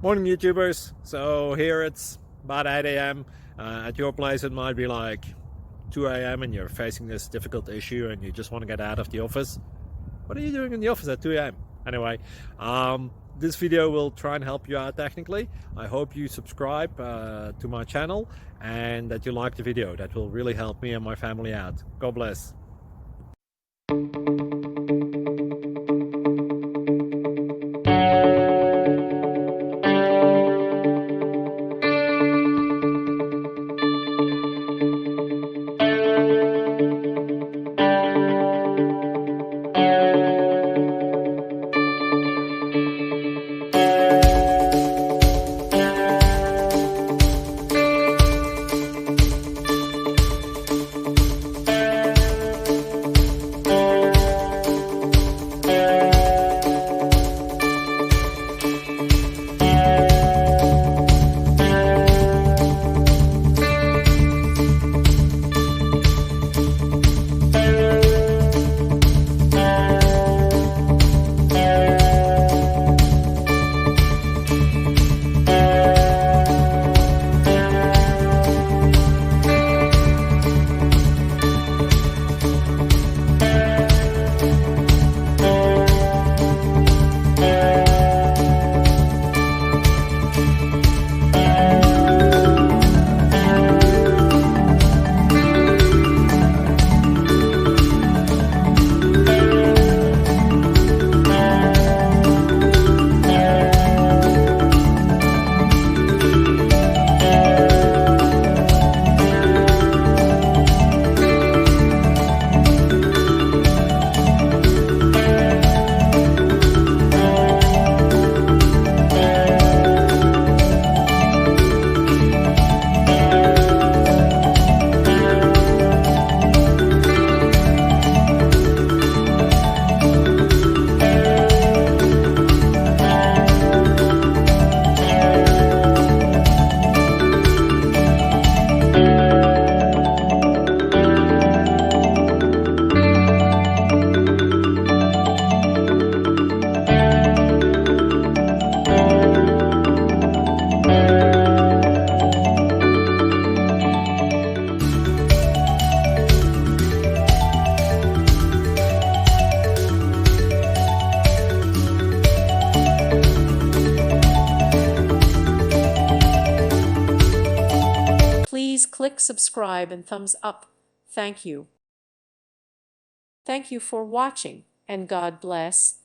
Morning, YouTubers. So here it's about 8 a.m. At your place, it might be like 2 a.m. and you're facing this difficult issue and you just want to get out of the office. What are you doing in the office at 2 a.m.? Anyway, this video will try and help you out technically. I hope you subscribe to my channel and that you like the video. That will really help me and my family out. God bless. Please click subscribe and thumbs up. Thank you. Thank you for watching, and God bless.